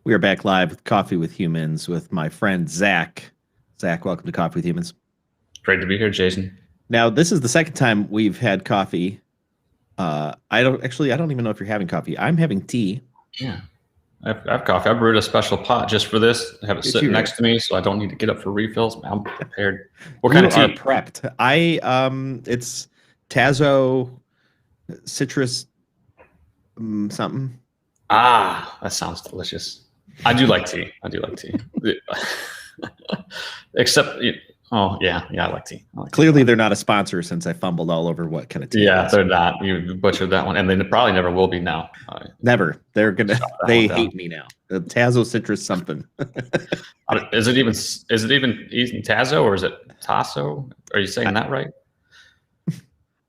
We are back live with Coffee with Humans with my friend Zach. Zach, welcome to Coffee with Humans. Great to be here, Jason. Now, this is the second time we've had coffee. I don't even know if you're having coffee. I'm having tea. Yeah, I have coffee. I brewed a special pot just for this. I have it sitting next to me, so I don't need to get up for refills. I'm prepared. What kind of tea? Prepped. It's Tazo citrus something. Ah, that sounds delicious. I do like tea. Except, I like tea. Clearly, they're not a sponsor since I fumbled all over what kind of tea. Yeah, they're not. You butchered that one, and they probably never will be now. Never. They're gonna. They hate me now. The Tazo citrus something. Is it even Tazo or is it Tasso? Are you saying that right?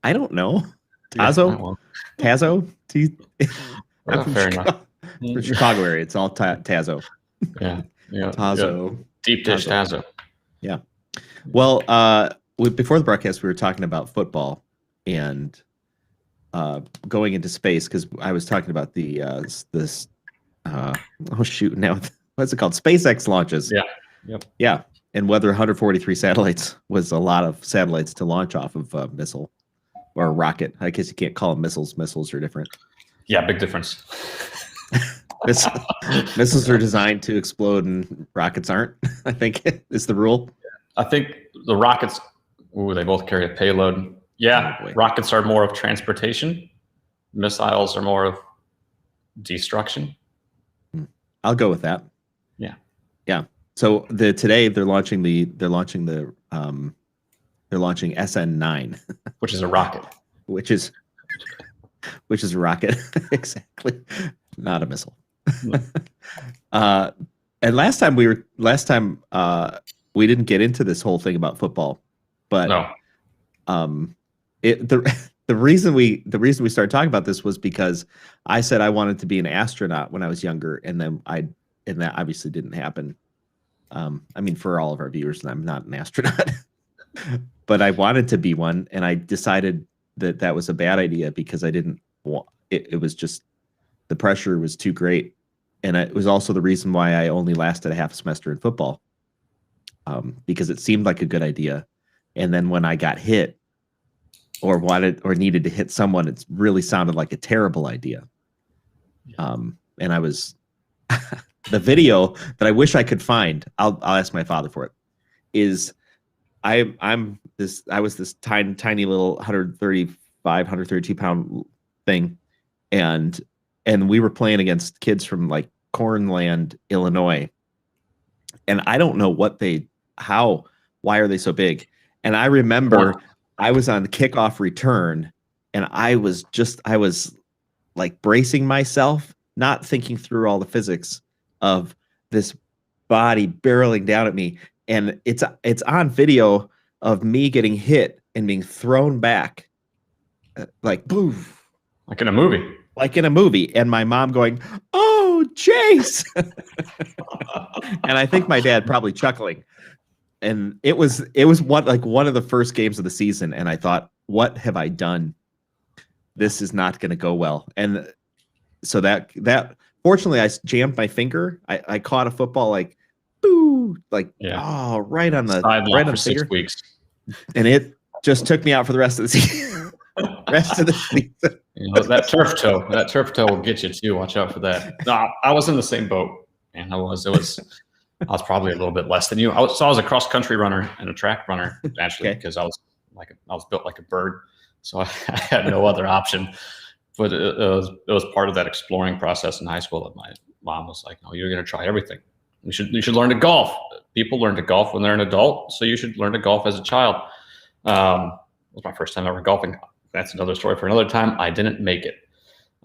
I don't know. Tazo. Tazo. Well, fair enough. The Chicago area, it's all Tazo. Yeah. Tazo. Yeah. Deep dish Tazo. Yeah. Well, before the broadcast, we were talking about football and going into space because I was talking about the what's it called? SpaceX launches. Yeah. Yep. Yeah, and whether 143 satellites was a lot of satellites to launch off of a missile or a rocket. I guess you can't call them missiles. Missiles are different. Yeah, big difference. Missiles are designed to explode and rockets aren't, I think is the rule. I think the rockets, they both carry a payload. Yeah, rockets are more of transportation. Missiles are more of destruction. I'll go with that. Yeah. Yeah. So today they're launching SN9, which is a rocket. Which is a rocket. Exactly. Not a missile. And last time we didn't get into this whole thing about football, but no. The reason we started talking about this was because I said I wanted to be an astronaut when I was younger, and that obviously didn't happen. I mean, for all of our viewers, I'm not an astronaut, but I wanted to be one, and I decided that was a bad idea because I didn't want it. It was just the pressure was too great, and it was also the reason why I only lasted a half semester in football, because it seemed like a good idea, and then when I got hit or needed to hit someone, it really sounded like a terrible idea. And I was the video that I wish I could find. I'll ask my father for it. I was this tiny little 132 pound thing, and we were playing against kids from like Cornland, Illinois, and I don't know why are they so big? And I remember I was on the kickoff return, and I was like bracing myself, not thinking through all the physics of this body barreling down at me. And it's on video of me getting hit and being thrown back, like poof, like in a movie. And my mom going, "Oh, Chase!" And I think my dad probably chuckling. And it was one of the first games of the season, and I thought, what have I done? This is not going to go well. And so that fortunately I jammed my finger. I caught a football right on the for 6 weeks, and it just took me out for the rest of the season. That turf toe will get you too. Watch out for that. No, I was in the same boat, and I was probably a little bit less than you. I was a cross country runner and a track runner actually, because I was built like a bird, so I had no other option. But it was part of that exploring process in high school that my mom was like, "No, you're going to try everything. You should learn to golf. People learn to golf when they're an adult, so you should learn to golf as a child." It was my first time ever golfing. That's another story for another time. I didn't make it.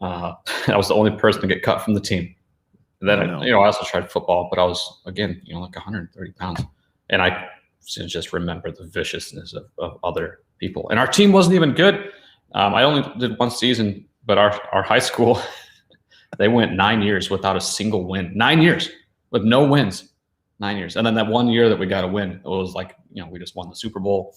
I was the only person to get cut from the team. And then I also tried football, but I was again, like 130 pounds, and I just remember the viciousness of other people. And our team wasn't even good. I only did one season, but our high school, they went 9 years without a single win. 9 years with no wins. 9 years, and then that 1 year that we got a win, it was like we just won the Super Bowl.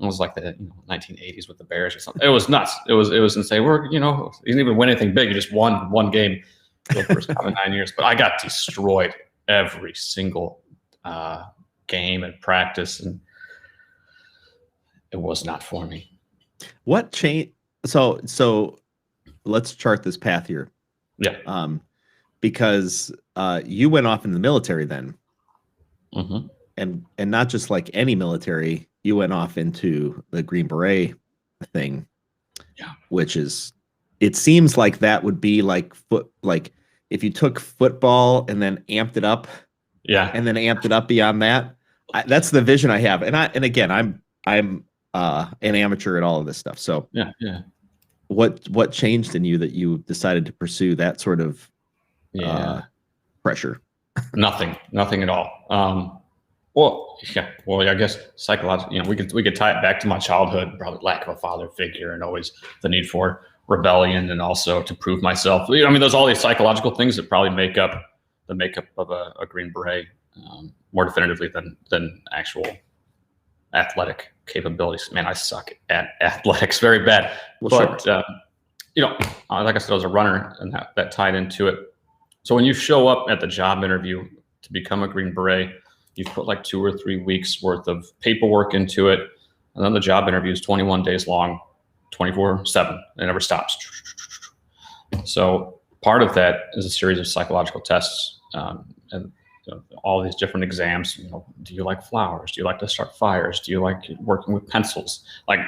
It was like the 1980s with the Bears or something. It was nuts. It was insane. You didn't even win anything big. You just won one game. for the first 9 years. But I got destroyed every single game and practice, and it was not for me. What changed? So let's chart this path here. Yeah. Because you went off in the military then, and not just like any military. You went off into the Green Beret thing, which is, it seems like that would be like if you took football and then amped it up, and then amped it up beyond that. That's the vision I have, and again, I'm an amateur at all of this stuff. So what changed in you that you decided to pursue that sort of pressure? Nothing at all. I guess psychologically, we could tie it back to my childhood, probably lack of a father figure, and always the need for rebellion, and also to prove myself. I mean, there's all these psychological things that probably make up the makeup of a Green Beret more definitively than actual athletic capabilities. Man, I suck at athletics very bad. But like I said, I was a runner, and that tied into it. So when you show up at the job interview to become a Green Beret, you put like 2 or 3 weeks worth of paperwork into it. And then the job interview is 21 days long, 24/7. It never stops. So part of that is a series of psychological tests, and all these different exams. Do you like flowers? Do you like to start fires? Do you like working with pencils? Like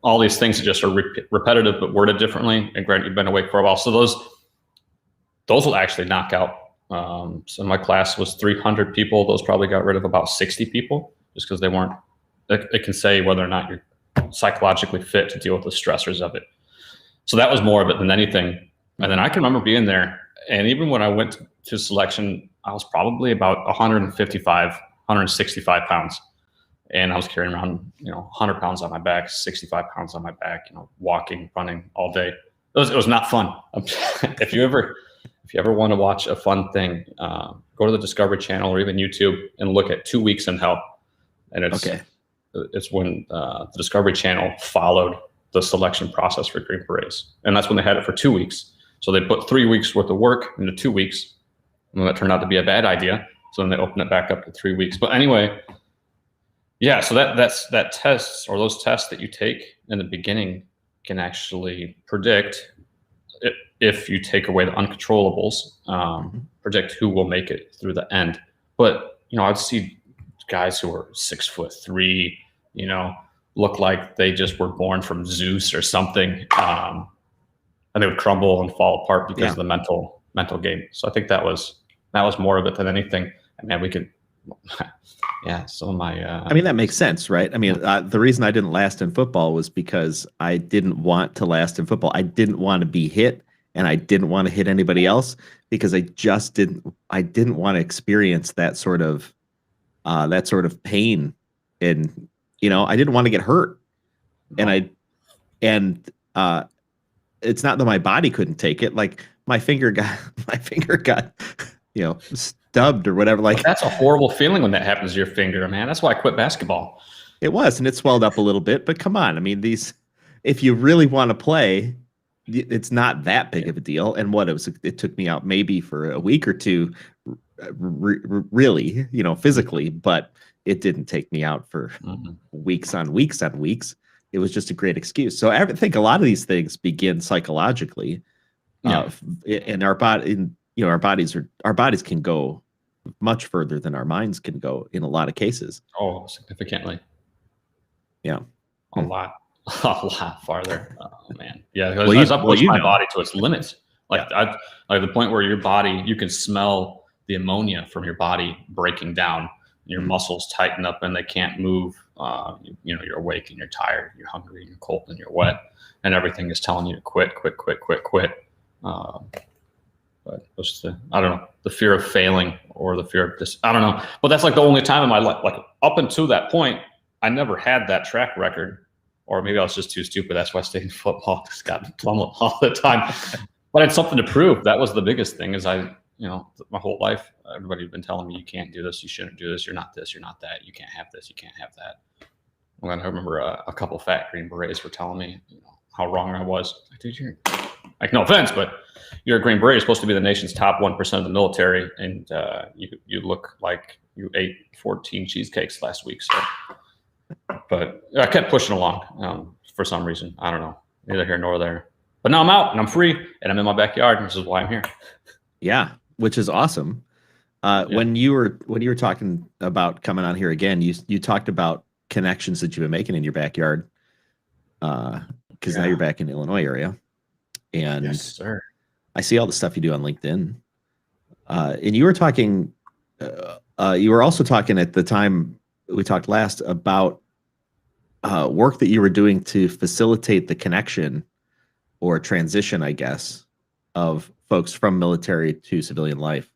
all these things that just are repetitive but worded differently. And granted, you've been awake for a while, so those will actually knock out. So my class was 300 people. Those probably got rid of about 60 people just because they weren't. It can say whether or not you're psychologically fit to deal with the stressors of it. So that was more of it than anything. And then I can remember being there, and even when I went to selection, I was probably about 155, 165 pounds. And I was carrying around, 100 pounds on my back, 65 pounds on my back, walking, running all day. It was not fun. If you ever want to watch a fun thing, go to the Discovery Channel or even YouTube and look at 2 Weeks in Hell. And it's when the Discovery Channel followed the selection process for Green Berets. And that's when they had it for 2 weeks. So they put 3 weeks worth of work into 2 weeks. And that turned out to be a bad idea. So then they opened it back up to 3 weeks. But anyway, so that tests, or those tests that you take in the beginning, can actually predict, if you take away the uncontrollables, predict who will make it through the end. But I'd see guys who are 6'3", look like they just were born from Zeus or something, and they would crumble and fall apart because of the mental game. So I think that was more of it than anything. And man, we could. Some of my. I mean, that makes sense, right? I mean, the reason I didn't last in football was because I didn't want to last in football. I didn't want to be hit, and I didn't want to hit anybody else because I just didn't. I didn't want to experience that sort of pain, and I didn't want to get hurt, and it's not that my body couldn't take it. Like my finger got stubbed or whatever. Like that's a horrible feeling when that happens to your finger, man. That's why I quit basketball. It was, and it swelled up a little bit, but come on. I mean, if you really want to play, it's not that big of a deal. And it took me out maybe for a week or two, really, physically, but it didn't take me out for weeks on weeks on weeks. It was just a great excuse. So I think a lot of these things begin psychologically, and our bodies can go much further than our minds can go in a lot of cases. Oh, significantly. Yeah. A lot farther. Oh man. Yeah. Because I push my body to its limits. Like the point where your body, you can smell the ammonia from your body breaking down. Your muscles tighten up and they can't move. You're awake and you're tired, you're hungry, you're cold and you're wet, and everything is telling you to quit. But it's the fear of failing or the fear of this. I don't know. But that's like the only time in my life, like up until that point, I never had that track record, or maybe I was just too stupid. That's why I stayed in football. Just got plummeted all the time. But I had something to prove. That was the biggest thing. Is my whole life, everybody had been telling me, you can't do this, you shouldn't do this, you're not this, you're not that, you can't have this, you can't have that. And I remember a couple fat Green Berets were telling me how wrong I was. Like, dude, like, no offense, but you're a Green Beret. You're supposed to be the nation's top 1% of the military, and you look like you ate 14 cheesecakes last week. So, but I kept pushing along for some reason. I don't know, neither here nor there. But now I'm out and I'm free and I'm in my backyard, and this is why I'm here. Yeah, which is awesome. When you were talking about coming on here again, you talked about connections that you've been making in your backyard, because now you're back in the Illinois area, and yes, sir. I see all the stuff you do on LinkedIn. And you were talking, you were also talking at the time we talked last about work that you were doing to facilitate the connection or transition, I guess, of folks from military to civilian life.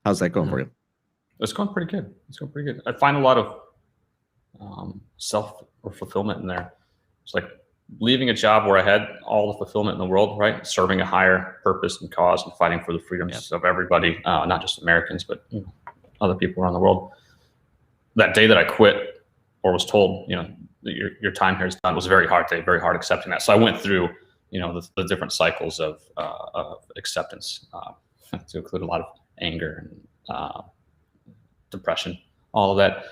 How's that going for you? It's going pretty good. It's going pretty good. I find a lot of self or fulfillment in there. It's like leaving a job where I had all the fulfillment in the world, right? Serving a higher purpose and cause and fighting for the freedoms of everybody, not just Americans, but other people around the world. That day that I quit or was told, your time here is done, was a very hard day, very hard accepting that. So I went through, the different cycles of acceptance, to include a lot of anger and depression, all of that.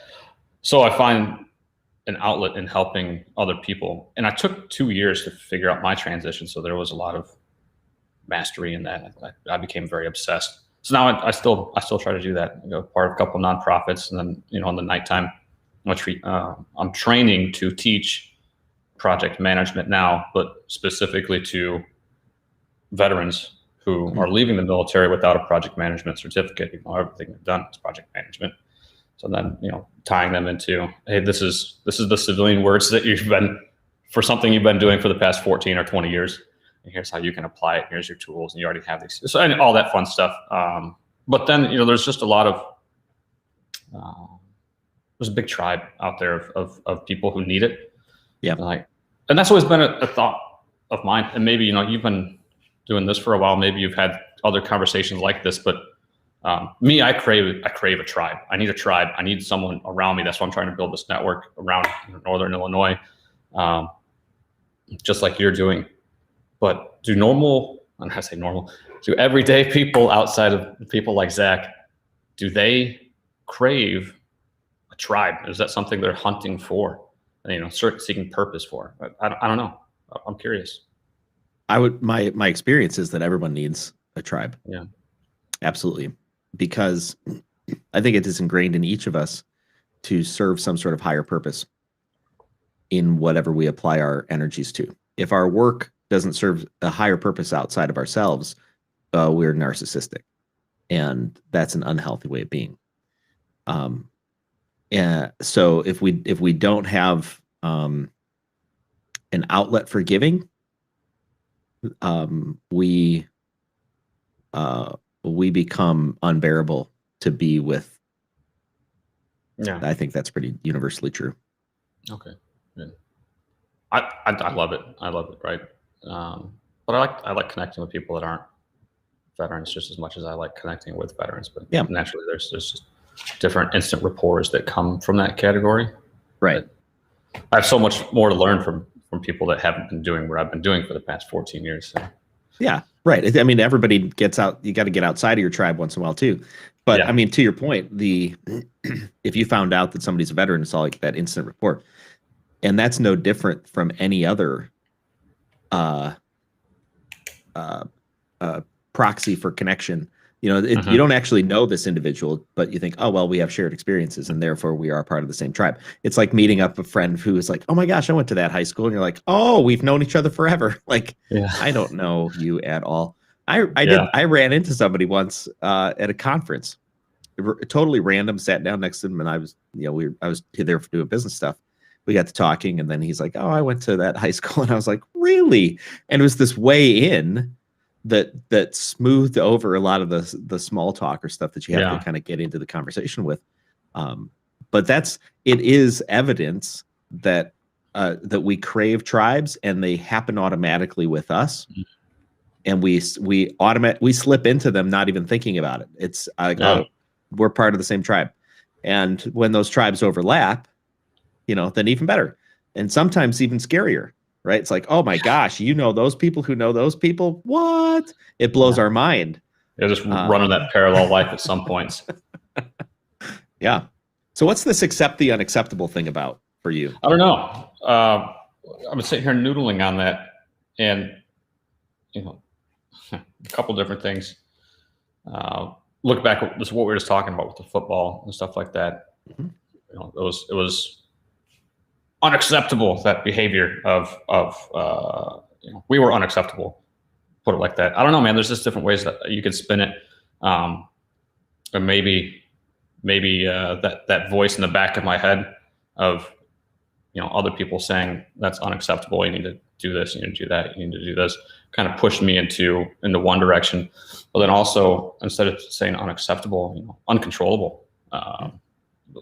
So I find an outlet in helping other people. And I took 2 years to figure out my transition. So there was a lot of mastery in that. I became very obsessed. So now I still try to do that. Part of a couple of nonprofits, and then on the nighttime, I'm training to teach project management now, but specifically to veterans who are leaving the military without a project management certificate. Everything they've done is project management. So then, tying them into, hey, this is the civilian words that you've been doing for the past 14 or 20 years. And here's how you can apply it. Here's your tools, and you already have these. So, and all that fun stuff. But then, there's just a lot of, there's a big tribe out there of people who need it. Yeah. And that's always been a thought of mine. And maybe, you've been doing this for a while. Maybe you've had other conversations like this, but me, I crave a tribe. I need a tribe. I need someone around me. That's why I'm trying to build this network around Northern Illinois, just like you're doing. But do everyday people outside of people like Zach, do they crave a tribe? Is that something they're hunting for? Seeking purpose for? I don't know. I'm curious. My experience is that everyone needs a tribe. Yeah, absolutely. Because I think it is ingrained in each of us to serve some sort of higher purpose in whatever we apply our energies to. If our work doesn't serve a higher purpose outside of ourselves, we're narcissistic, and that's an unhealthy way of being. And so if we don't have an outlet for giving, we become unbearable to be with. Yeah, I think that's pretty universally true. Okay, good. I love it. I love it. Right. But I like connecting with people that aren't veterans just as much as I like connecting with veterans. But yeah, naturally, there's just different instant rapport that come from that category. Right. I have so much more to learn from people that haven't been doing what I've been doing for the past 14 years. So. Yeah, right. I mean, everybody gets out. You got to get outside of your tribe once in a while too. But I mean, to your point, if you found out that somebody's a veteran, it's all like that instant rapport, and that's no different from any other proxy for connection. You don't actually know this individual, but you think, oh, well, we have shared experiences and therefore we are part of the same tribe. It's like meeting up a friend who is like, oh my gosh, I went to that high school. And you're like, oh, we've known each other forever. Like, I don't know you at all. I ran into somebody once at a conference, totally random, sat down next to him. And I was there for doing business stuff. We got to talking, and then he's like, oh, I went to that high school. And I was like, really? And it was this way in that smoothed over a lot of the small talk or stuff that you have to kind of get into the conversation with. But it is evidence that we crave tribes, and they happen automatically with us. And we slip into them, not even thinking about it. It's like, oh, we're part of the same tribe. And when those tribes overlap, then even better. And sometimes even scarier, right? It's like, oh my gosh, you know those people who know those people? What? It blows our mind. They're just running that parallel life at some points. Yeah. So what's this accept the unacceptable thing about for you? I don't know. I've been sitting here noodling on that, and a couple different things. Look back at this, what we were just talking about with the football and stuff like that. Mm-hmm. It was unacceptable, that behavior of we were unacceptable. Put it like that. I don't know, man. There's just different ways that you could spin it, and maybe that voice in the back of my head of other people saying that's unacceptable. You need to do this. You need to do that. You need to do this. Kind of pushed me into one direction, but then also instead of saying unacceptable, uncontrollable.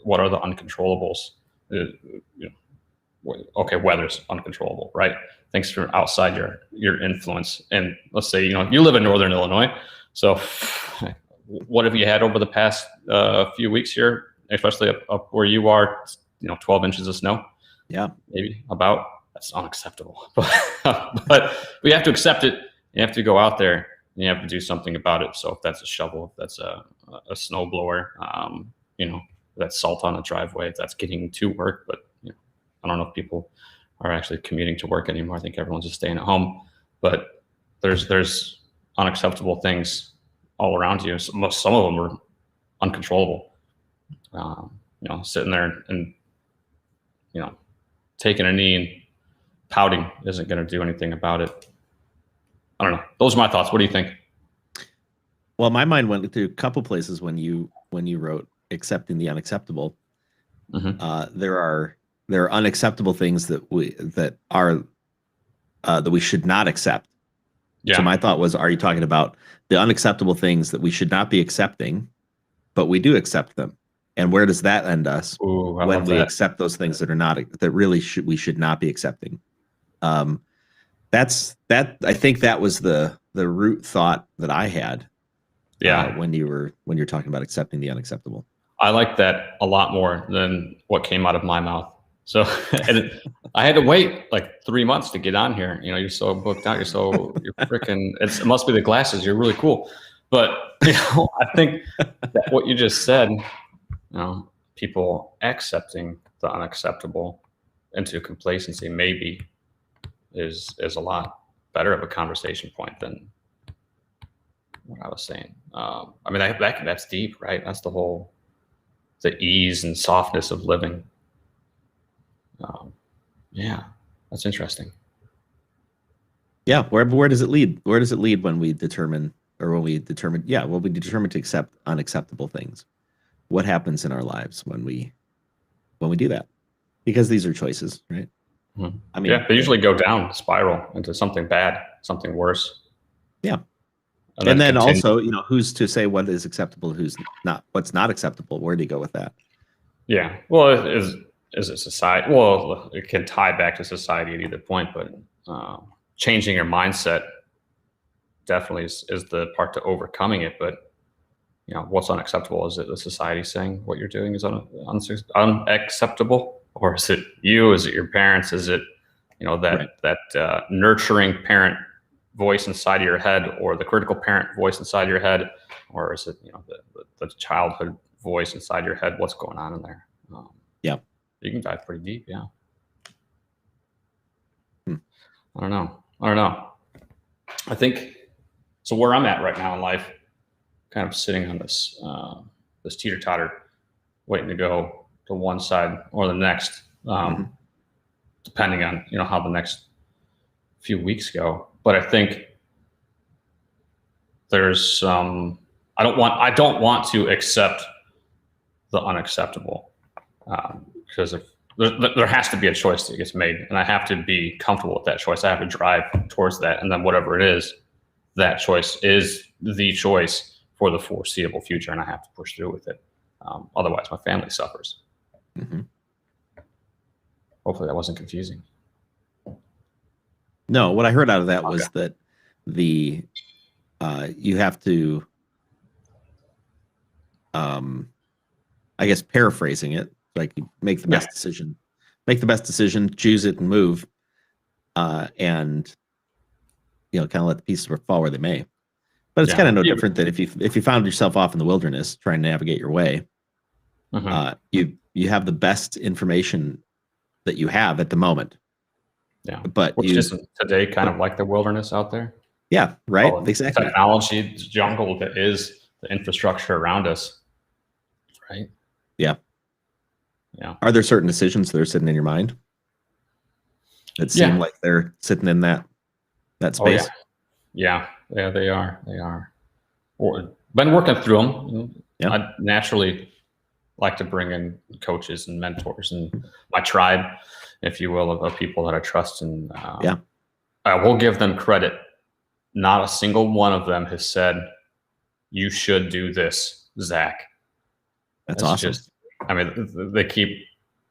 What are the uncontrollables? Okay, weather's uncontrollable, right? Things from outside your influence. And let's say you live in Northern Illinois, so what have you had over the past few weeks here, especially up where you are? 12 inches of snow. Yeah, maybe about. That's unacceptable. But we have to accept it. You have to go out there and you have to do something about it. So if that's a shovel, if that's a snow blower, that's salt on the driveway, if that's getting to work. But I don't know if people are actually commuting to work anymore. I think everyone's just staying at home. But there's unacceptable things all around you. Some of them are uncontrollable. Sitting there and taking a knee and pouting isn't going to do anything about it. I don't know. Those are my thoughts. What do you think? Well, my mind went through a couple places when you wrote accepting the unacceptable. Mm-hmm. There are unacceptable things that we should not accept. Yeah. So my thought was, are you talking about the unacceptable things that we should not be accepting, but we do accept them? And where does that end us when we accept those things that really we should not be accepting? That's I think that was the root thought that I had. Yeah. When you're talking about accepting the unacceptable. I like that a lot more than what came out of my mouth. So I had to wait like 3 months to get on here. You're so booked out. You're freaking, it must be the glasses. You're really cool. But, I think that what you just said, people accepting the unacceptable into complacency maybe is a lot better of a conversation point than what I was saying. That's deep, right? That's the ease and softness of living. Yeah, that's interesting. Yeah, where does it lead? Where does it lead when we determine to accept unacceptable things? What happens in our lives when we do that? Because these are choices, right? Mm-hmm. They usually go down, spiral into something bad, something worse. Yeah. And then also, who's to say what is acceptable, what's not acceptable? Where do you go with that? Yeah. Well, is it society? Well, it can tie back to society at either point, but changing your mindset definitely is the part to overcoming it. But what's unacceptable? Is it the society saying what you're doing is unacceptable, or is it you? Is it your parents? Is it that nurturing parent voice inside of your head, or the critical parent voice inside of your head, or is it the childhood voice inside your head? What's going on in there? Yeah, you can dive pretty deep. Yeah. I don't know. I think so. Where I'm at right now in life, kind of sitting on this teeter totter, waiting to go to one side or the next, depending on how the next few weeks go. But I think there's I don't want to accept the unacceptable, because if there has to be a choice that gets made, and I have to be comfortable with that choice. I have to drive towards that, and then whatever it is, that choice is the choice for the foreseeable future, and I have to push through with it. Otherwise, my family suffers. Mm-hmm. Hopefully, that wasn't confusing. No, what I heard out of that was that you have to, I guess paraphrasing it, like make the best decision, choose it and move. and kind of let the pieces fall where they may. But it's kind of no different than if you found yourself off in the wilderness trying to navigate your way. You have the best information that you have at the moment. Yeah, but which isn't today kind of like the wilderness out there. Yeah, right. Exactly. Technology, the jungle that is the infrastructure around us. Right. Yeah. Yeah. Are there certain decisions that are sitting in your mind that seem like they're sitting in that space? Oh, yeah, they are. They are. Been working through them. Yeah. I naturally like to bring in coaches and mentors and my tribe, if you will, of people that I trust. And I will give them credit. Not a single one of them has said, "You should do this, Zach." That's awesome. I mean, they keep,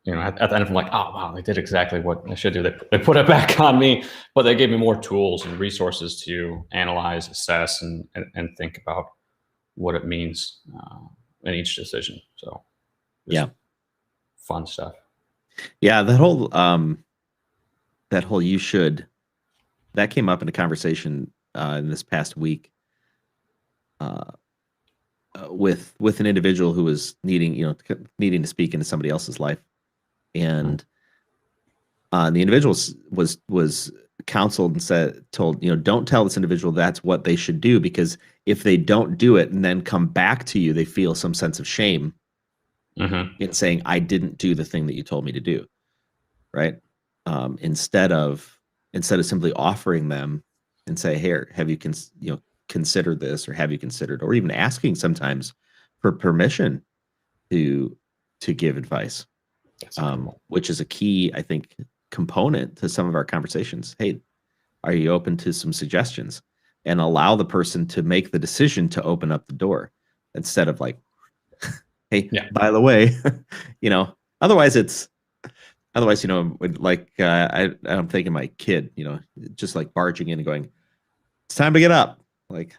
at the end of, I'm like, oh wow, they did exactly what they should do. They put it back on me, but they gave me more tools and resources to analyze, assess, and think about what it means in each decision. So fun stuff. Yeah, that whole you should, that came up in a conversation in this past week with an individual who was needing to speak into somebody else's life, and the individual was counseled and told, don't tell this individual that's what they should do, because if they don't do it and then come back to you, they feel some sense of shame in saying, I didn't do the thing that you told me to do. Right. Instead of simply offering them and say, here, have you considered this, or have you considered, or even asking sometimes for permission to give advice, which is a key, I think, component to some of our conversations. Hey, are you open to some suggestions? And allow the person to make the decision to open up the door, instead of like, hey, by the way, otherwise, like I'm thinking my kid, just like barging in and going, it's time to get up. Like,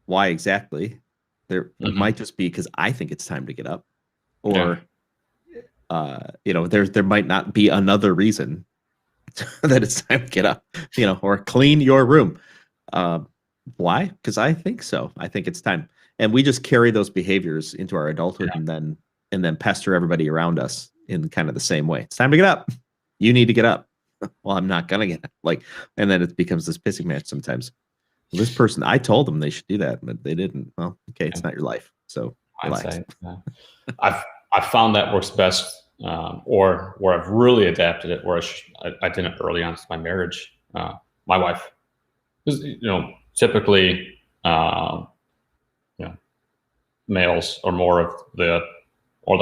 why exactly? It might just be because I think it's time to get up, or there might not be another reason that it's time to get up, or clean your room. Why? Because I think so. I think it's time, and we just carry those behaviors into our adulthood, and then pester everybody around us in kind of the same way. It's time to get up. You need to get up. Well, I'm not gonna get up. And then it becomes this pissing match sometimes. This person, I told them they should do that, but they didn't. Well, okay, it's not your life, so relax. I've found that works best, or where I've really adapted it, where I did it early on in my marriage. My wife, typically, males are more of the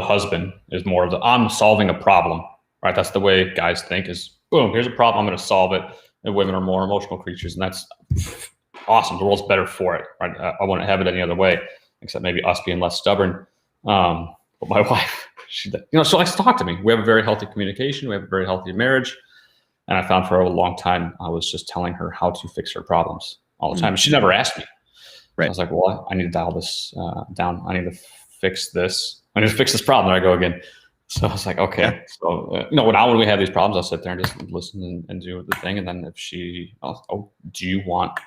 husband is more of the, I'm solving a problem, right? That's the way guys think, is boom, here's a problem, I'm going to solve it. And women are more emotional creatures, and that's awesome. The world's better for it, right? I wouldn't have it any other way, except maybe us being less stubborn. But my wife, she likes to talk to me. We have a very healthy communication. We have a very healthy marriage. And I found for a long time, I was just telling her how to fix her problems all the time. And she never asked me. Right. I was like, well, I need to dial this down. I need to fix this. I need to fix this problem. There I go again. So I was like, okay. Yeah. So, now when we have these problems, I'll sit there and just listen and do the thing. And then if do you want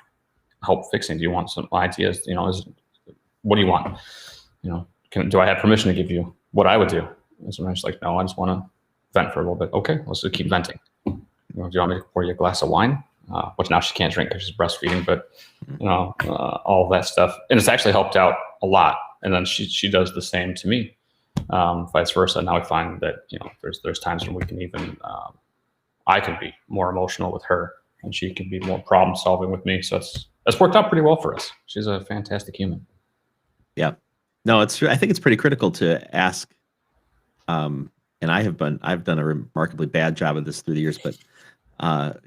help fixing? Do you want some ideas? What do you want? Do I have permission to give you what I would do? And sometimes like, no, I just want to vent for a little bit. Okay, let's just keep venting. Do you want me to pour you a glass of wine? Which now she can't drink because she's breastfeeding, but all of that stuff. And it's actually helped out a lot. And then she does the same to me, vice versa. Now I find that, there's times when we can even, I can be more emotional with her and she can be more problem solving with me. So that's worked out pretty well for us. She's a fantastic human. Yeah. No, it's true. I think it's pretty critical to ask, and I've done a remarkably bad job of this through the years, but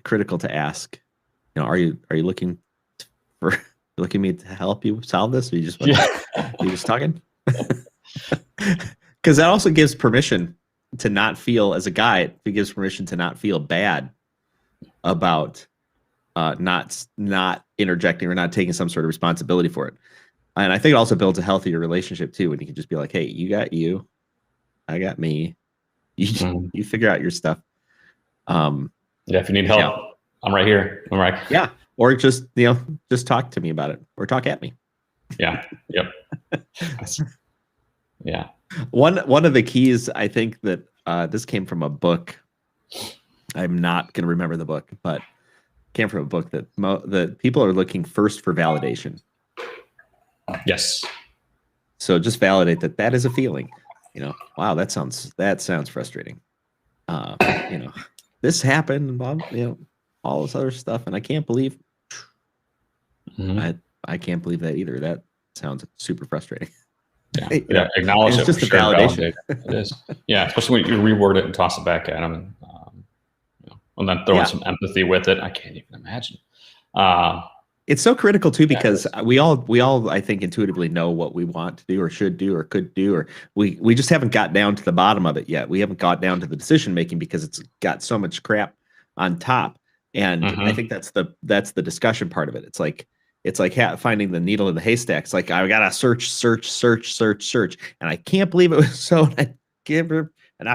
critical to ask, are you looking at me to help you solve this, or you just you just talking? Because that also gives permission to not feel, as a guy, it gives permission to not feel bad about not interjecting or not taking some sort of responsibility for it. And I think it also builds a healthier relationship too, when you can just be like, hey, you got you, I got me. You figure out your stuff. If you need help, I'm right here. I'm right. Yeah. Or just, just talk to me about it or talk at me. Yeah. Yep. Yeah. One of the keys, I think that this came from a book. I'm not going to remember the book, but came from a book that that people are looking first for validation. Yes. So just validate that is a feeling. Wow, that sounds frustrating. This happened, all this other stuff, and I can't believe I can't believe that either. That sounds super frustrating. Yeah, acknowledge it. It's just a validation. It is. Yeah, especially when you reword it and toss it back at them, and then throw in some empathy with it. I can't even imagine. It's so critical too, because we all I think intuitively know what we want to do or should do or could do, or we just haven't got down to the bottom of it yet. We haven't got down to the decision making because it's got so much crap on top. And I think that's the discussion part of it. It's like finding the needle in the haystack. It's like I gotta search, and I can't believe it was so. I give her and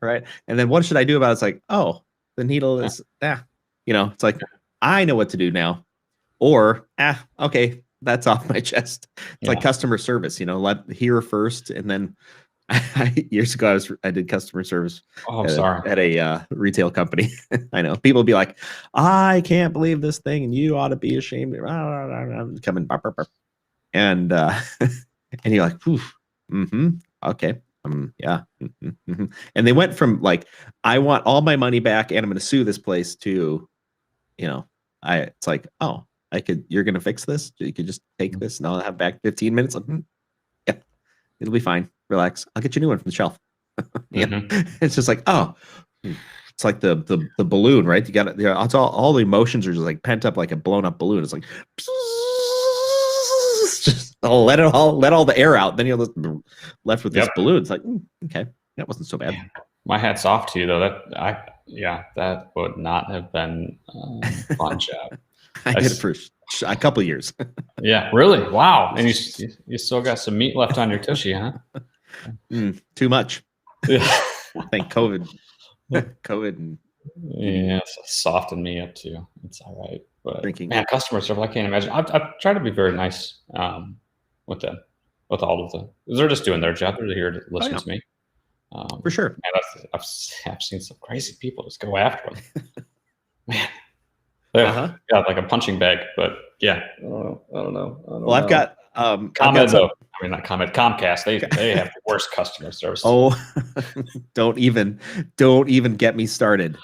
right. And then what should I do about it? It's like, oh, the needle is it's like I know what to do now. Or, okay, that's off my chest. It's like customer service, let hear first. And then years ago, I did customer service at a retail company. I know people be like, I can't believe this thing, and you ought to be ashamed. I'm coming, and and you're like, okay, yeah, and they went from like, I want all my money back, and I'm going to sue this place to, it's like, oh. You're going to fix this. You could just take this and I'll have back 15 minutes. Like, yeah, it'll be fine. Relax. I'll get you a new one from the shelf. It's just like, oh, it's like the balloon, right? You got it. It's all the emotions are just like pent up, like a blown up balloon. It's like, just let all the air out. Then you're left with this balloon. It's like, okay, that wasn't so bad. My hat's off to you though. That would not have been a fun job. I did it for a couple of years. Yeah, really? Wow. And you still got some meat left on your tushy, huh? Too much. I think COVID and it's softened me up too. It's all right. But drinking. Man, customer service, I can't imagine. I've tried to be very nice with them, with all of them. They're just doing their job. They're here to listen to me. For sure. Man, I've seen some crazy people just go after them. Man. Yeah, like a punching bag, but yeah, I don't know. Well, I've got ComEd though. I mean, not ComEd, Comcast. They have the worst customer service. Oh, don't even get me started.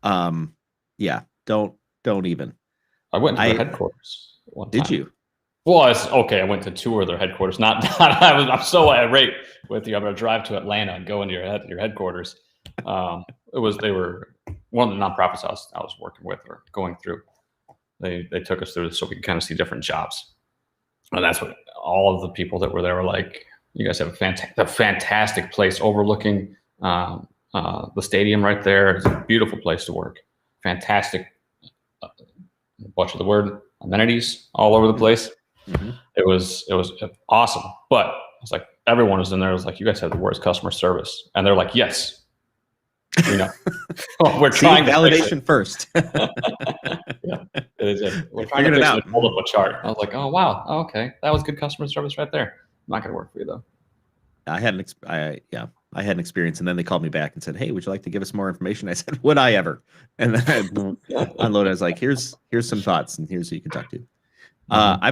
Yeah, don't even. I went to their headquarters one time. Did you? Well, I went to tour their headquarters. I'm so irate with you. I'm gonna drive to Atlanta and go into your headquarters. They were one of the nonprofits I was working with or going through. They took us through this so we could kind of see different jobs, and that's what all of the people that were there were like. You guys have a fantastic place overlooking the stadium right there. It's a beautiful place to work. Fantastic, butcher the word, amenities all over the place. It was awesome, but it's like everyone was in there. It was like, you guys have the worst customer service, and they're like, yes. We're trying validation first. Yeah, we're trying to pull up a chart. I was like, oh wow, okay, that was good customer service right there. Not gonna work for you though. I had an experience, and then they called me back and said, hey, would you like to give us more information? I said, would I ever? And then I unloaded. I was like, here's some thoughts, and here's who you can talk to. I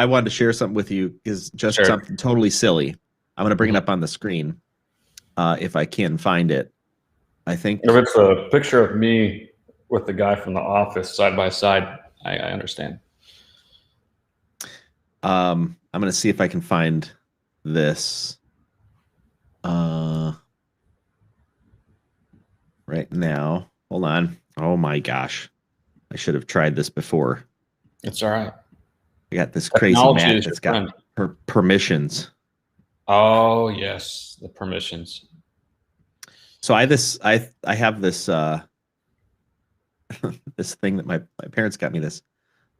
wanted to share something with you, is just something totally silly. I'm going to bring it up on the screen if I can find it. I think if it's a picture of me with the guy from The Office side by side, I understand. I'm going to see if I can find this right now. Hold on. Oh my gosh. I should have tried this before. It's all right. I got this crazy Mac that's got permissions. Oh yes, the permissions. So I have this this thing that my parents got me this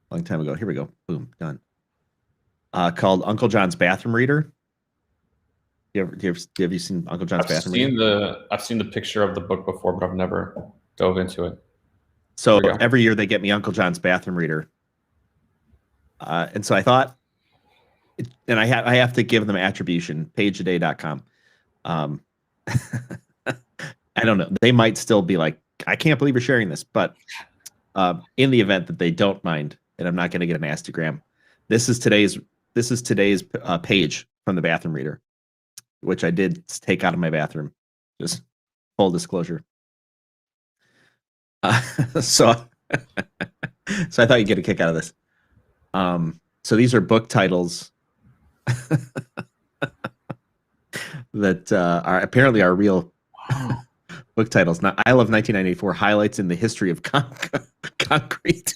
a long time ago. Here we go. Boom, done. Called Uncle John's Bathroom Reader. Have you seen Uncle John's Bathroom Reader? I've seen the picture of the book before, but I've never dove into it. So every year they get me Uncle John's bathroom reader. And so I thought, and I have to give them attribution, pageaday.com. I don't know. They might still be like, I can't believe you're sharing this, but in the event that they don't mind, and I'm not going to get an Instagram, this is today's page from the bathroom reader, which I did take out of my bathroom. Just full disclosure. So I thought you'd get a kick out of this. So these are book titles that are apparently are real book titles. Now, I Love 1994: Highlights in the History of Concrete.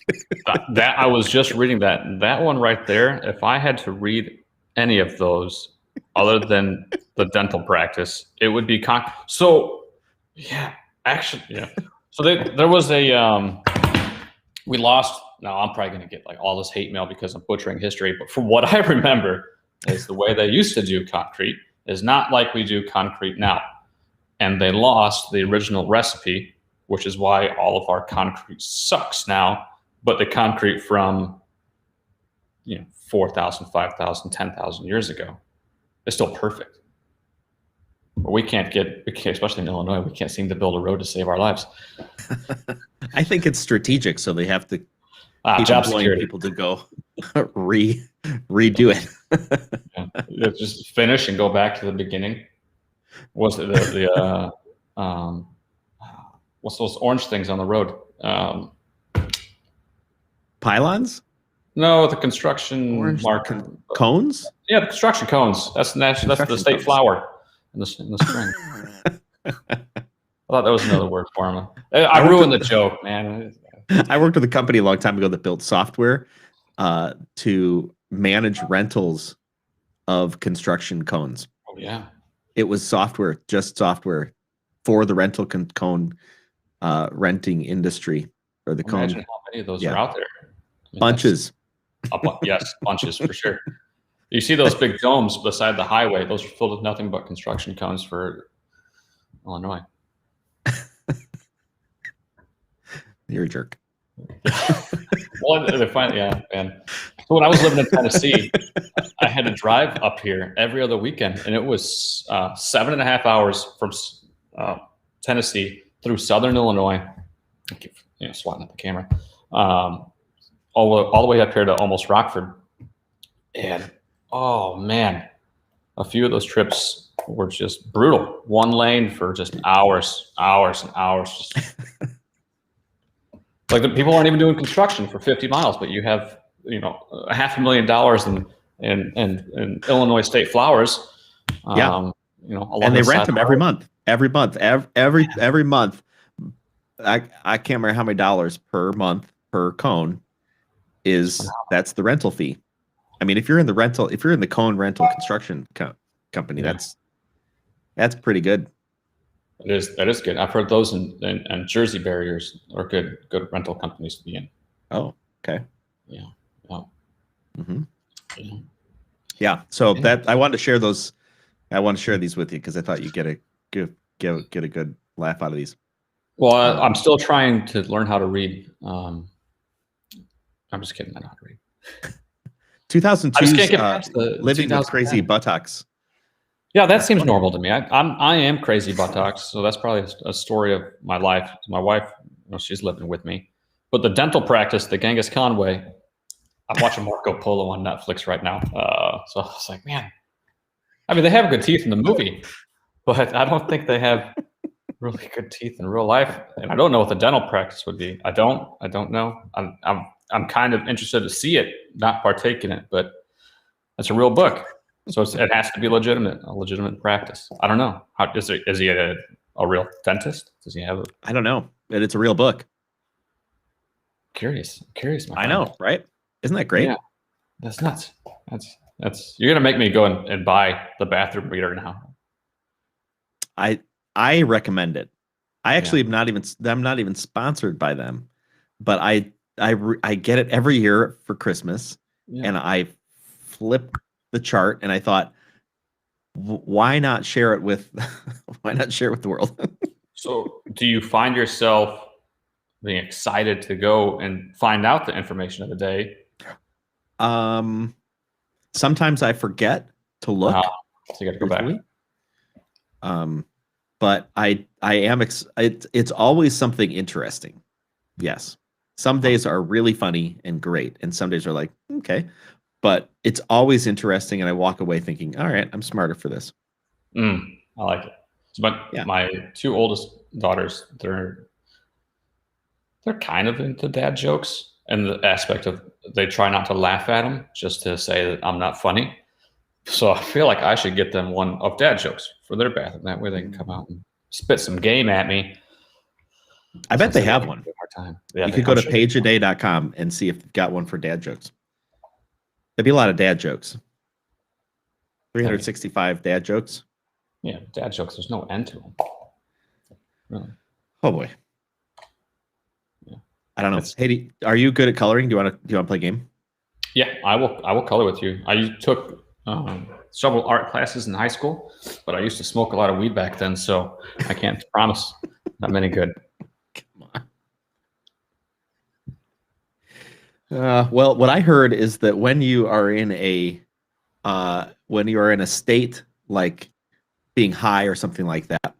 That I was just reading that one right there. If I had to read any of those other than the dental practice, it would be So yeah, actually, yeah. So there was a we lost. Now I'm probably going to get like all this hate mail because I'm butchering history, but from what I remember, is the way they used to do concrete is not like we do concrete now. And they lost the original recipe, which is why all of our concrete sucks now. But the concrete from 4,000, 5,000, 10,000 years ago is still perfect. But we can't, especially in Illinois, we can't seem to build a road to save our lives. I think it's strategic, so they have to keep employing people to go redo it. Yeah. Just finish and go back to the beginning. What's it what's those orange things on the road? Pylons? No, the construction cones. Yeah, the construction cones. That's the state flower in the spring. I thought that was another word for them. I ruined the joke, man. I worked with a company a long time ago that built software to manage rentals of construction cones. Oh yeah. It was just software for the rental cone renting industry, or the cone. Imagine how many of those are out there. I mean, bunches. Yes, bunches for sure. You see those big domes beside the highway; those are filled with nothing but construction cones for Illinois. You're a jerk. Well, they're finally, yeah, man. So when I was living in Tennessee, I had to drive up here every other weekend, and it was 7.5 hours from Tennessee through Southern Illinois. I keep swatting at the camera, all the way up here to almost Rockford. And oh man, a few of those trips were just brutal. One lane for just hours and hours. Like the people aren't even doing construction for 50 miles, but you have $500,000 in Illinois state flowers. And they rent them every month. Every month. I can't remember how many dollars per month per cone that's the rental fee. I mean, if you're in the cone rental construction company, that's pretty good. That is good. I've heard those and Jersey barriers are good rental companies to be in. Oh, okay. Yeah. Mm-hmm. Yeah. So that I wanted to share those. I want to share these with you because I thought you'd get a good laugh out of these. Well, I'm still trying to learn how to read. I'm just kidding. I know how to read. 2002's Living with Crazy Buttocks. Yeah, that seems normal to me. I am crazy buttocks, so that's probably a story of my life. My wife, she's living with me. But the dental practice, the Genghis Khan way, I'm watching Marco Polo on Netflix right now. So I was like, man, I mean, they have good teeth in the movie, but I don't think they have really good teeth in real life. And I don't know what the dental practice would be. I don't know. I'm kind of interested to see it, not partake in it, but it's a real book. So it has to be a legitimate practice. I don't know. Is he a real dentist? Does he have I don't know. But it's a real book. Curious. My friend. I know, right? Isn't that great? Yeah. That's nuts. That's you're gonna make me go and buy the bathroom reader now. I recommend it. I actually am not even sponsored by them, but I get it every year for Christmas, and I flip the chart, and I thought, why not share it with the world? So do you find yourself being excited to go and find out the information of the day. Sometimes I forget to look. So you got to go back. But I am it's always something interesting. Yes. Some days are really funny and great, and some days are like, okay. But it's always interesting, and I walk away thinking, all right, I'm smarter for this. I like it. But my two oldest daughters, they're kind of into dad jokes, and the aspect of they try not to laugh at them, just to say that I'm not funny. So I feel like I should get them one of dad jokes for their bathroom. That way they can come out and spit some game at me. I bet they have one. Yeah, you could go to pageaday.com and see if they've got one for dad jokes. There'd be a lot of dad jokes. 365 dad jokes. Yeah, dad jokes. There's no end to them. Really. Oh boy. Yeah. I don't know. Hey, are you good at coloring? Do you want to play a game? Yeah, I will color with you. I took several art classes in high school, but I used to smoke a lot of weed back then, so I can't promise not many good. Come on. Well, what I heard is that when you are in a state like being high or something like that,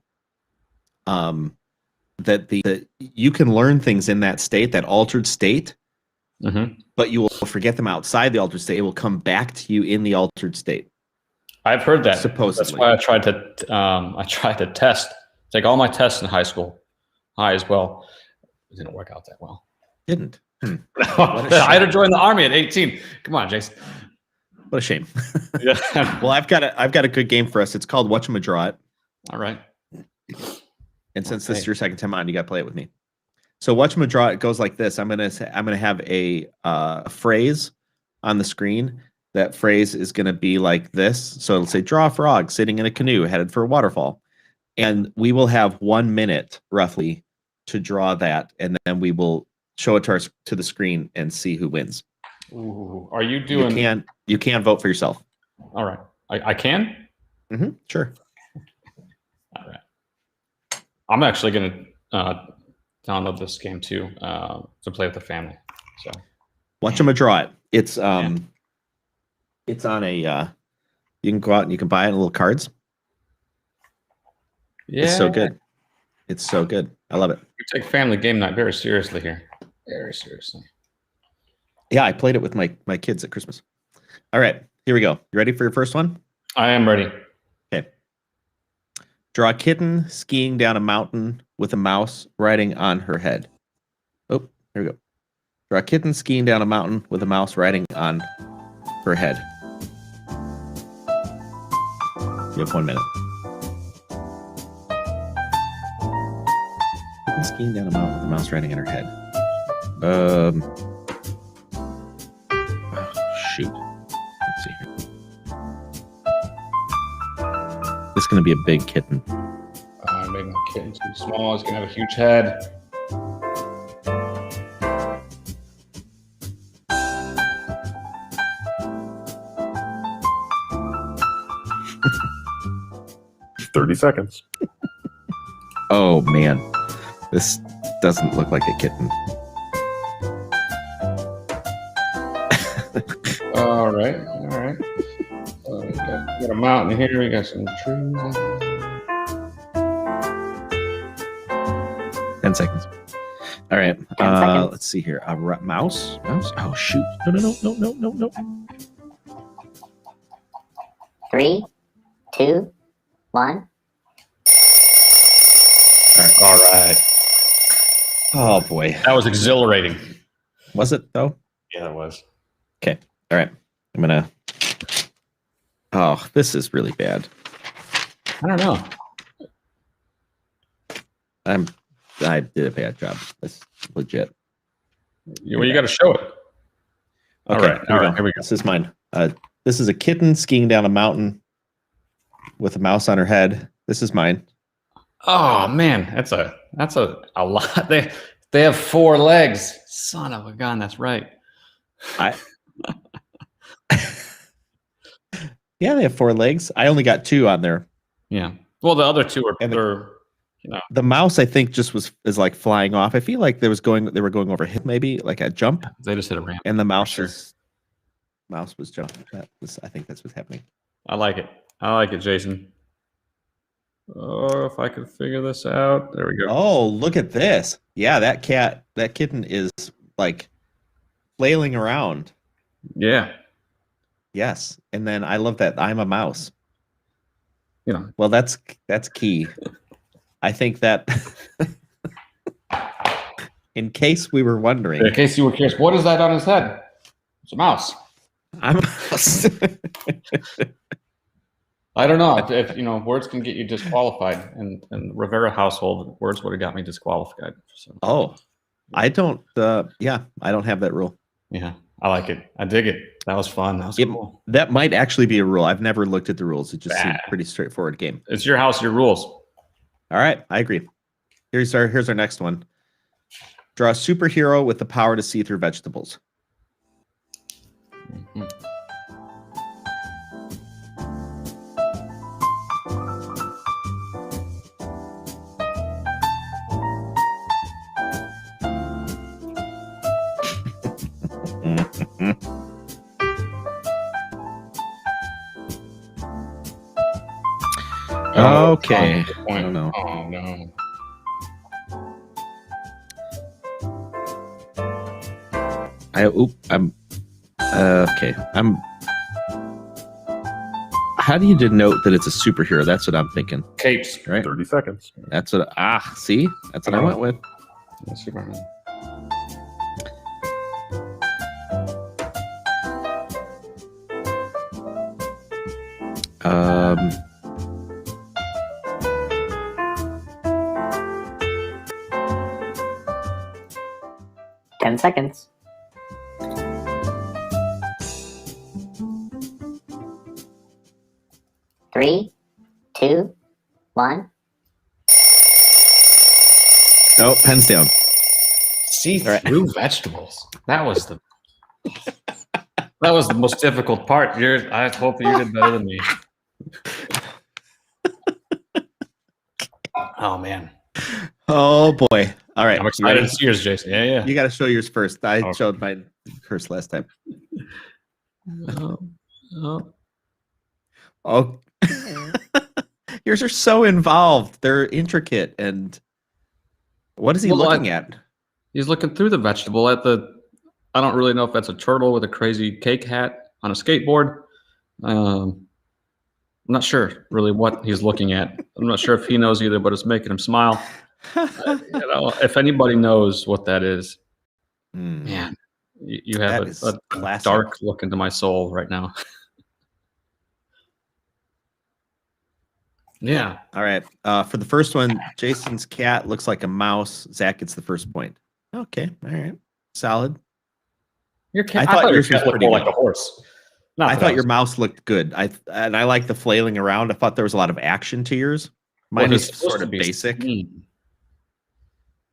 that you can learn things in that state, that altered state, but you will forget them outside the altered state. It will come back to you in the altered state. I've heard that. Supposedly. That's why I tried to take all my tests in high school, high as well. It didn't work out that well. Didn't. I had to join the army at 18. Come on, Jason. What a shame. Yeah. Well, I've got a good game for us. It's called Whatchamadraw It. All right. And since this is your second time on, you got to play it with me. So Whatchamadraw It goes like this. I'm gonna have a phrase on the screen. That phrase is gonna be like this. So it'll say, "Draw a frog sitting in a canoe headed for a waterfall," and we will have 1 minute roughly to draw that, and then we will show it to the screen and see who wins. Ooh, are you doing? You can vote for yourself. All right, I can. Sure. All right. I'm actually gonna download this game too to play with the family. So Whatchamadraw It. It's it's on a you can go out and you can buy it in little cards. Yeah, it's so good. It's so good. I love it. You take family game night very seriously here. Very seriously. Yeah, I played it with my kids at Christmas. All right, here we go. You ready for your first one? I am ready. Okay. Draw a kitten skiing down a mountain with a mouse riding on her head. Oh, here we go. Draw a kitten skiing down a mountain with a mouse riding on her head. You have 1 minute. Kitten skiing down a mountain with a mouse riding on her head. Shoot. Let's see here. This is going to be a big kitten. I made my kitten too small. It's going to have a huge head. $30 Oh man, this doesn't look like a kitten. All right. We got a mountain here. We got some trees. 10 seconds. All right. Let's see here. A mouse. Oh shoot! No. 3, 2, 1. All right. Oh boy, That was exhilarating. was it though? Yeah, it was. Okay. All right. I'm gonna. Oh, this is really bad. I don't know. I did a bad job. That's legit. You got to show it. Okay. All right. Here we go. This is mine. This is a kitten skiing down a mountain with a mouse on her head. This is mine. Oh man, that's a lot. They have 4 legs. Son of a gun. That's right. Yeah, they have 4 legs. I only got 2 on there. Yeah. Well, the other 2 are The mouse, I think, is like flying off. I feel like they were going over hit, maybe like a jump, They just hit a ramp. and the mouse Sure. was jumping. I think that's what's happening. I like it, Jason. Oh, if I could figure this out. There we go. Oh, look at this. Yeah, that kitten is like flailing around. Yeah. Yes. And then I love that I'm a mouse. Well, that's key. I think that in case we were wondering. In case you were curious, what is that on his head? It's a mouse. I'm a mouse. I don't know if words can get you disqualified. In the Rivera household, words would have got me disqualified. So. Oh, I don't. I don't have that rule. Yeah, I like it. I dig it. That was fun. That was cool. That might actually be a rule. I've never looked at the rules. It just seemed pretty straightforward game. It's your house, your rules. All right, I agree. Here's our next one. Draw a superhero with the power to see through vegetables. Mm-hmm. Okay. I don't know. Oh no. I'm okay. How do you denote that it's a superhero? That's what I'm thinking. Capes. Right? 30 seconds. That's what. See, that's what I went with. Superman. Um. 10 seconds. Three, two, one. Oh, pen's down. See through vegetables. That was the most difficult part. I hope you did better than me. Oh man. Oh boy. All right. I'm excited to see yours, Jason. Yeah. You got to show yours first. I showed mine first last time. Oh. Yours are so involved. They're intricate. And what is he looking at? He's looking through the vegetable at I don't really know if that's a turtle with a crazy cake hat on a skateboard. I'm not sure really what he's looking at. I'm not sure if he knows either, but it's making him smile. If anybody knows what that is, man, you have a dark look into my soul right now. Yeah. All right. For the first one, Jason's cat looks like a mouse. Zach gets the first point. Okay. All right. Solid. Your cat. I thought yours was looked pretty more good. like a horse. I thought your mouse looked good. I like the flailing around. I thought there was a lot of action to yours. Mine is sort of basic.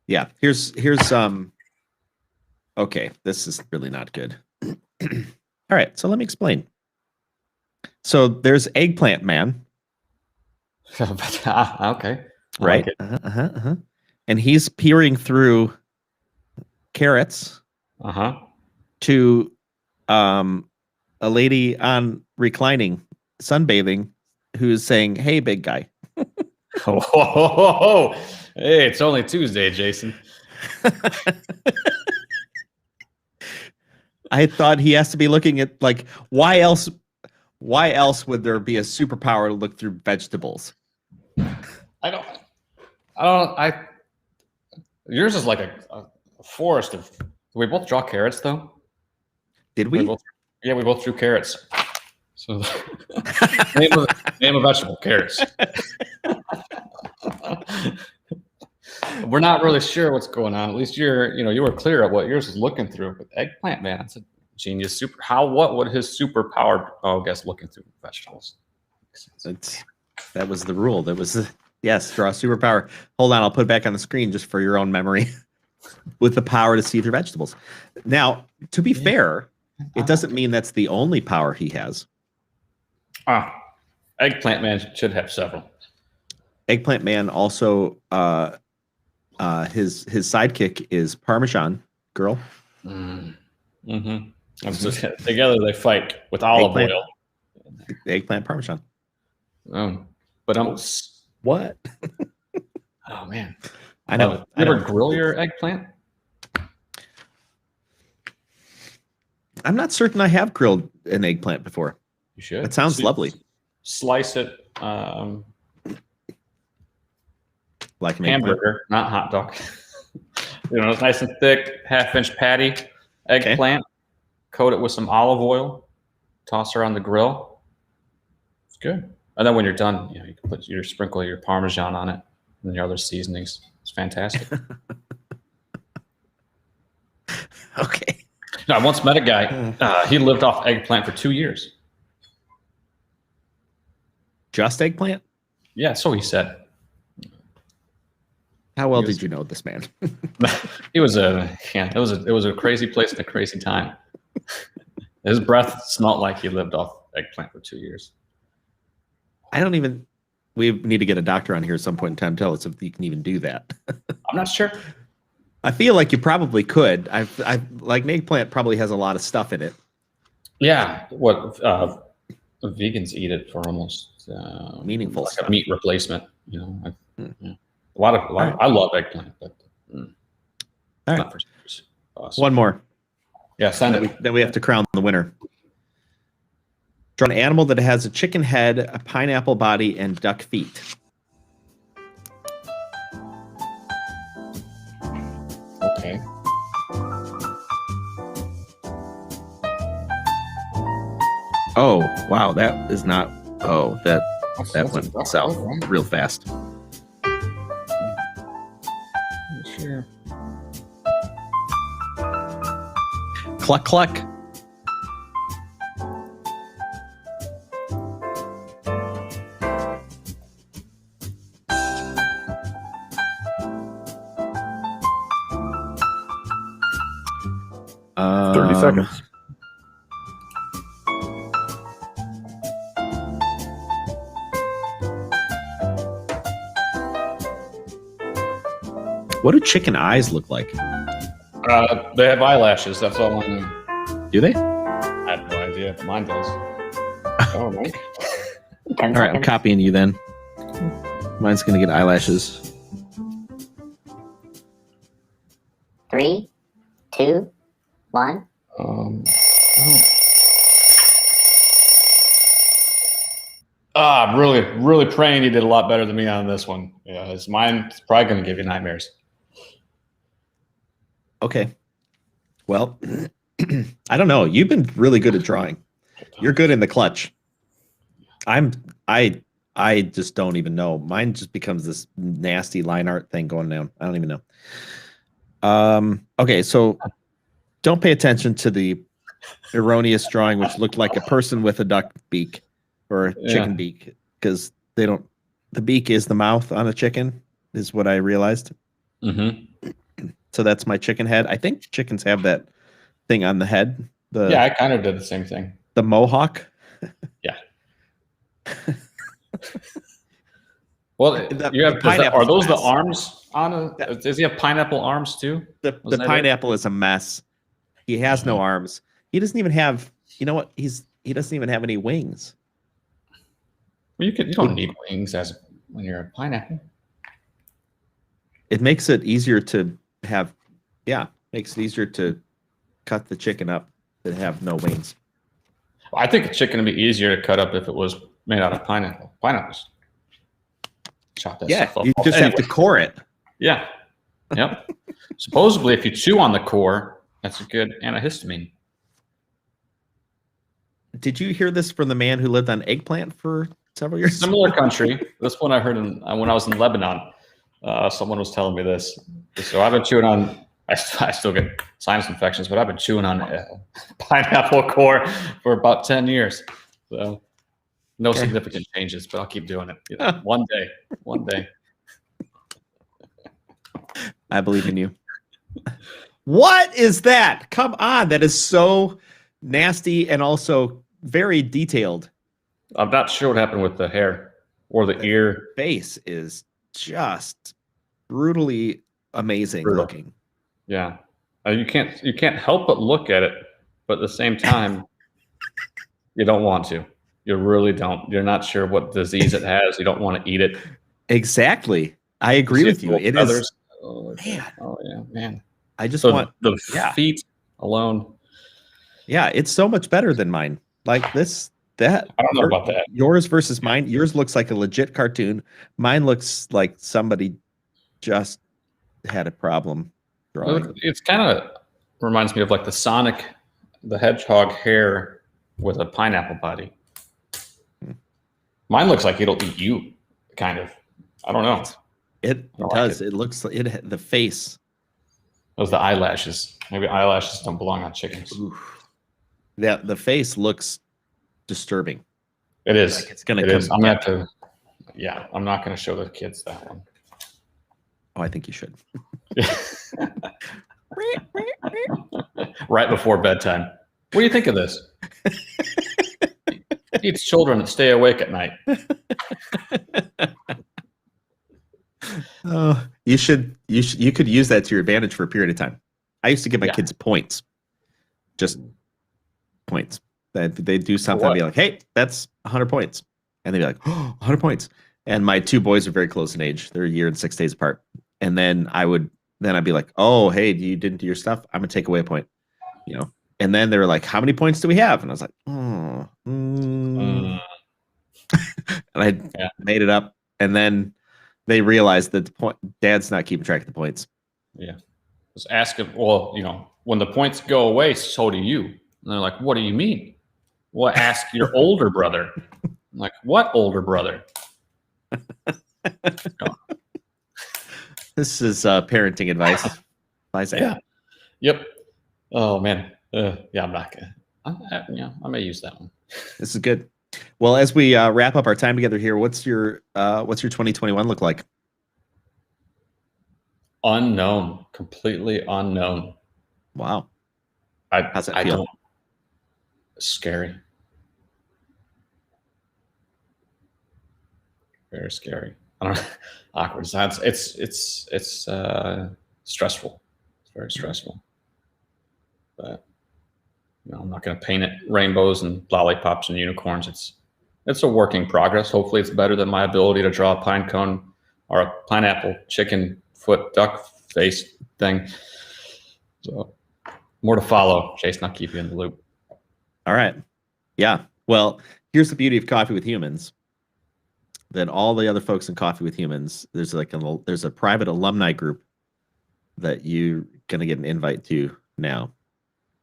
Yeah. Here's okay. This is really not good. All right. So let me explain. So there's Eggplant Man. Okay. Right. Like and he's peering through carrots to a lady on reclining sunbathing who's saying, "Hey, big guy." Hey, it's only Tuesday, Jason. I thought he has to be looking at like why else would there be a superpower to look through vegetables? Yours is like a forest of. Did we both draw carrots though? Did we? We both drew carrots. So name a vegetable, carrots. We're not really sure what's going on. At least you were clear of what yours is looking through. But Eggplant Man, that's a genius super. What would his superpower? Looking through vegetables. That was the rule. That was yes, draw superpower. Hold on, I'll put it back on the screen just for your own memory. With the power to see through vegetables. Now, to be fair, it doesn't mean that's the only power he has. Eggplant Man should have several. Eggplant Man also his sidekick is Parmesan Girl. Mm-hmm. Together they fight with olive Eggplant. oil. Eggplant Parmesan. But What? oh man, I know. You ever grill your eggplant? I'm not certain I have grilled an eggplant before. You should. It sounds lovely. Slice it Like an hamburger, not hot dog. It's nice and thick, half-inch patty, eggplant. Coat it with some olive oil. Toss her on the grill. It's good. And then when you're done, you can sprinkle your Parmesan on it and your other seasonings. It's fantastic. Okay. No, I once met a guy. He lived off eggplant for 2 years. Just eggplant? Yeah, so he said. How well did you know this man? It was a crazy place and a crazy time. His breath smelled like he lived off eggplant for 2 years. We need to get a doctor on here at some point in time. Tell us if you can even do that. I'm not sure. I feel like you probably could. Like an eggplant probably has a lot of stuff in it. Yeah, what vegans eat it for almost meaningful like stuff. A meat replacement. A lot. I love eggplant, but all right. not for us. One more. Yeah, send it. Then we have to crown the winner. Draw an animal that has a chicken head, a pineapple body, and duck feet. Okay. Oh, wow. That is not. Oh, that went south right? real fast. Sure. Cluck, cluck. Um, 30 seconds. What do chicken eyes look like? They have eyelashes. That's all I know. Do they? I have no idea. Mine does. Oh, no. 10 All right, I'm seconds. copying you then. Mine's going to get eyelashes. 3, 2, 1. I'm really praying you did a lot better than me on this one. Yeah, it's mine. It's probably going to give you nightmares. Okay. Well, I don't know. You've been really good at drawing. You're good in the clutch. I just don't even know. Mine just becomes this nasty line art thing going down. I don't even know. Okay, so don't pay attention to the erroneous drawing, which looked like a person with a duck beak or a chicken beak, because they don't. The beak is the mouth on a chicken, is what I realized. Mm-hmm. So that's my chicken head. I think chickens have that thing on the head. I kind of did the same thing. The mohawk. Yeah. Well, you have pineapple. Are those the arms on a? Does he have pineapple arms too? The pineapple is a mess. He has no arms. He doesn't even have. You know what? He doesn't even have any wings. Well, you don't need wings when you're a pineapple. It makes it easier to have. Yeah, makes it easier to cut the chicken up that have no wings. I think a chicken would be easier to cut up if it was made out of pineapple. Pineapples. Chop that stuff up. You just have to core it. Yeah. Yep. Supposedly, if you chew on the core, that's a good antihistamine. Did you hear this from the man who lived on eggplant for several years? Similar country. This one I heard when I was in Lebanon. Someone was telling me this. So I've been chewing on. I still get sinus infections, but I've been chewing on pineapple core for about 10 years. So no significant changes, but I'll keep doing it. One day. I believe in you. What is that? Come on. That is so nasty and also very detailed. I'm not sure what happened with the hair. or the ear. Face is just brutally amazing Brutal. looking. Yeah, you can't help but look at it, but at the same time, you don't want to. You really don't. You're not sure what disease it has. You don't want to eat it. Exactly. I agree with you. It feathers. is. Oh, Man. oh yeah, man. I just So want the yeah. feet alone. Yeah, it's so much better than mine. Like this, that. I don't know about that. Yours versus mine. Yours looks like a legit cartoon. Mine looks like somebody just had a problem drawing. It's kind of reminds me of like the Sonic the Hedgehog hair with a pineapple body. Mine looks like it'll eat you, kind of. I don't know. It does. It looks like it. The face. Those the eyelashes. Maybe eyelashes don't belong on chickens. Oof. Yeah, the face looks disturbing. It is. Like it's gonna it come. Is. I'm gonna have to. Yeah, I'm not gonna show the kids that one. Oh, I think you should. Right before bedtime. What do you think of this? Eats children that stay awake at night. Oh, you could use that to your advantage for a period of time. I used to give my kids points, just points. That they do something, I'd be like, "Hey, that's 100 points," and they'd be like, "Oh, 100 points." And my two boys are very close in age; they're a year and 6 days apart. And then I'd be like, "Oh, hey, you didn't do your stuff. I'm gonna take away a point," you know. And then they were like, "How many points do we have?" And I was like, and I made it up. And then they realized that Dad's not keeping track of the points. Yeah, just ask him. Well, you know, when the points go away, so do you. And they're like, "What do you mean?" Well, ask your older brother. I'm like, what older brother? This is parenting advice. Yeah. Yep. Oh man. Yeah, I'm not gonna. I may use that one. This is good. Well, as we wrap up our time together here, what's your 2021 look like? Unknown, completely unknown. Wow. How's that I feel? don't. Scary. Very scary. I don't know. Awkward. It's stressful. It's very stressful. But I'm not going to paint it rainbows and lollipops and unicorns. It's a work in progress. Hopefully, it's better than my ability to draw a pine cone or a pineapple chicken foot duck face thing. So more to follow. Jason, I'll keep you in the loop. All right. Yeah. Well, here's the beauty of Coffee with Humans. That all the other folks in Coffee with Humans, there's a private alumni group that you're gonna get an invite to now.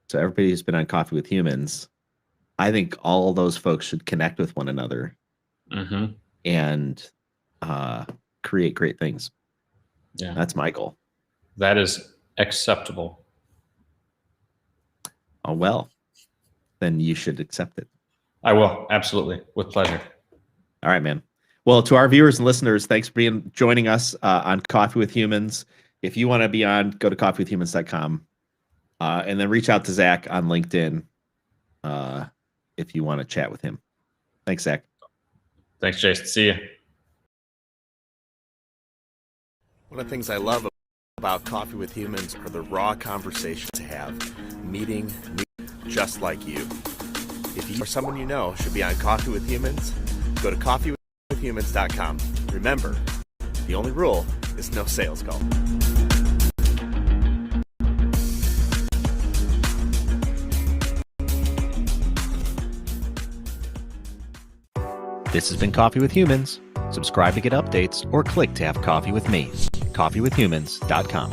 So everybody who's been on Coffee with Humans, I think all those folks should connect with one another and create great things. Yeah, that's my goal. That is acceptable. Oh well, then you should accept it. I will, absolutely, with pleasure. All right, man. Well, to our viewers and listeners, thanks for joining us on Coffee with Humans. If you want to be on, go to coffeewithhumans.com and then reach out to Zach on LinkedIn if you want to chat with him. Thanks, Zach. Thanks, Jason. See you. One of the things I love about Coffee with Humans are the raw conversations to have, meeting just like you. If you or someone you know should be on Coffee with Humans, go to coffeewithhumans.com. Remember, the only rule is no sales call. This has been Coffee with Humans. Subscribe to get updates or click to have coffee with me. coffeewithhumans.com.